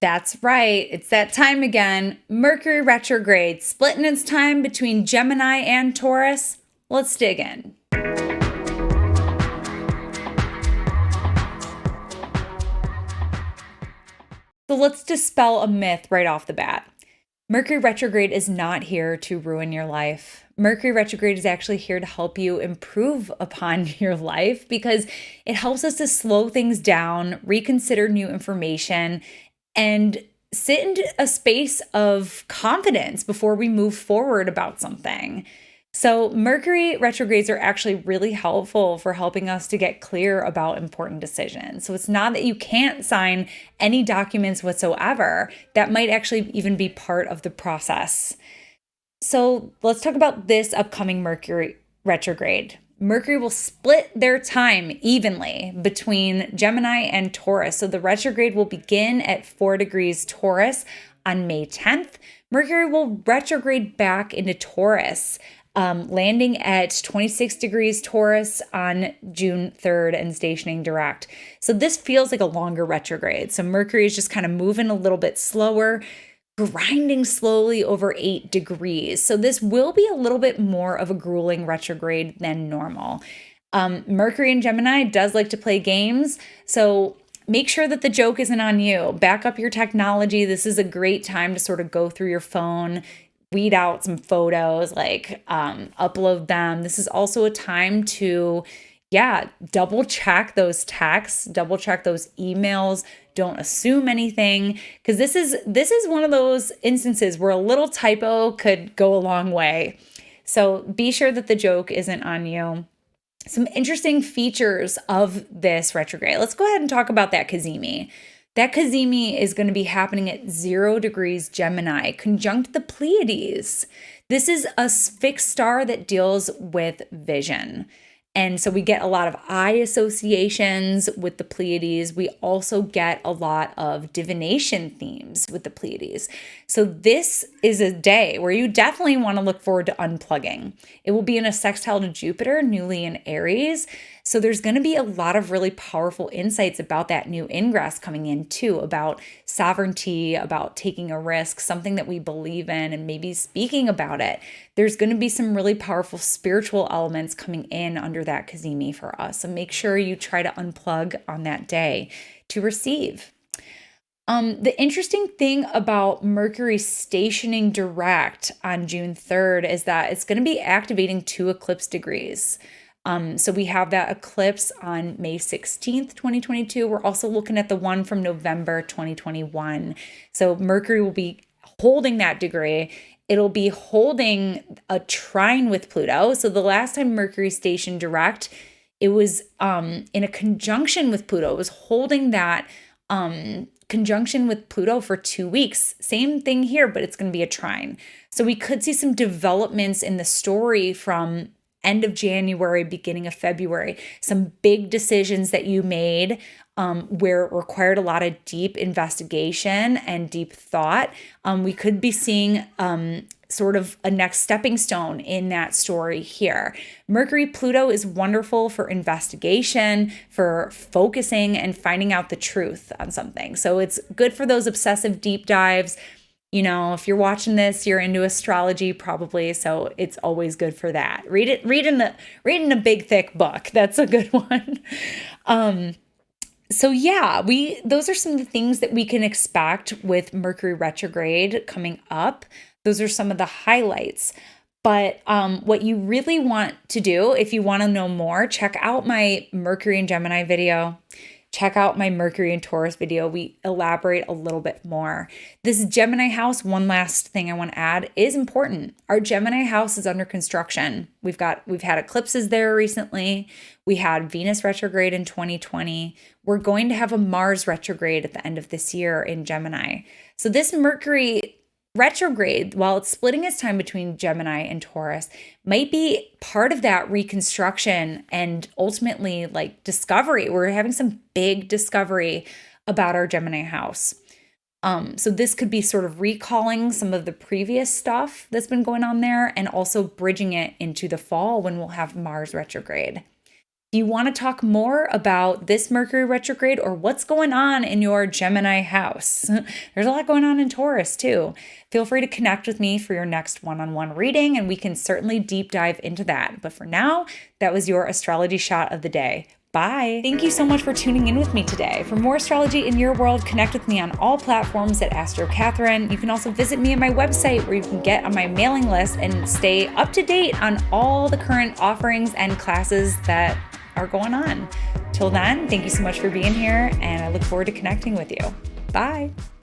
That's right. It's that time again. Mercury retrograde, splitting its time between Gemini and Taurus. Let's dig in. So let's dispel a myth right off the bat. Mercury retrograde is not here to ruin your life. Mercury retrograde is actually here to help you improve upon your life because it helps us to slow things down, reconsider new information, and sit in a space of confidence before we move forward about something. So, Mercury retrogrades are actually really helpful for helping us to get clear about important decisions. So, it's not that you can't sign any documents whatsoever, that might actually even be part of the process. So, let's talk about this upcoming Mercury retrograde. Mercury will split their time evenly between Gemini and Taurus. So, the retrograde will begin at 4 degrees Taurus on May 10th. Mercury will retrograde back into Taurus, landing at 26 degrees Taurus on June 3rd and stationing direct. So this feels like a longer retrograde. So Mercury is just kind of moving a little bit slower, grinding slowly over 8 degrees. So this will be a little bit more of a grueling retrograde than normal. Mercury in Gemini does like to play games. So make sure that the joke isn't on you. Back up your technology. This is a great time to sort of go through your phone, weed out some photos, upload them. This is also a time to, double check those texts, double check those emails. Don't assume anything, because this is one of those instances where a little typo could go a long way. So be sure that the joke isn't on you. Some interesting features of this retrograde. Let's go ahead and talk about that Cazimi. That Cazimi is going to be happening at 0 degrees Gemini, conjunct the Pleiades. This is a fixed star that deals with vision. And so we get a lot of eye associations with the Pleiades. We also get a lot of divination themes with the Pleiades. So this is a day where you definitely want to look forward to unplugging. It will be in a sextile to Jupiter, newly in Aries. So there's going to be a lot of really powerful insights about that new ingress coming in too, about sovereignty, about taking a risk, something that we believe in, and maybe speaking about it. There's going to be some really powerful spiritual elements coming in under that Cazimi for us. So make sure you try to unplug on that day to receive. The interesting thing about Mercury stationing direct on June 3rd is that it's going to be activating 2 eclipse degrees. So we have that eclipse on May 16th, 2022. We're also looking at the one from November 2021. So Mercury will be holding that degree. It'll be holding a trine with Pluto. So the last time Mercury stationed direct, it was in a conjunction with Pluto. It was holding that conjunction with Pluto for 2 weeks. Same thing here, but it's going to be a trine. So we could see some developments in the story from end of January, beginning of February, some big decisions that you made where it required a lot of deep investigation and deep thought. We could be seeing sort of a next stepping stone in that story here. Mercury Pluto is wonderful for investigation, for focusing and finding out the truth on something. So it's good for those obsessive deep dives. You know, if you're watching this, you're into astrology probably, so it's always good for that. Read in a big thick book. That's a good one. Those are some of the things that we can expect with Mercury retrograde coming up. Those are some of the highlights. But what you really want to do, if you want to know more, check out my Mercury and Gemini video. Check out my Mercury and Taurus video. We elaborate a little bit more. This Gemini house, one last thing I want to add, is important. Our Gemini house is under construction. We've had eclipses there recently. We had Venus retrograde in 2020. We're going to have a Mars retrograde at the end of this year in Gemini. So this Mercury retrograde, while it's splitting its time between Gemini and Taurus, might be part of that reconstruction and ultimately discovery. We're having some big discovery about our Gemini house. So this could be sort of recalling some of the previous stuff that's been going on there and also bridging it into the fall when we'll have Mars retrograde. Do you want to talk more about this Mercury retrograde or what's going on in your Gemini house? There's a lot going on in Taurus too. Feel free to connect with me for your next one-on-one reading, and we can certainly deep dive into that. But for now, that was your astrology shot of the day. Bye. Thank you so much for tuning in with me today. For more astrology in your world, connect with me on all platforms at Astro Catherine. You can also visit me at my website where you can get on my mailing list and stay up to date on all the current offerings and classes that are going on. Till then, thank you so much for being here, and I look forward to connecting with you. Bye.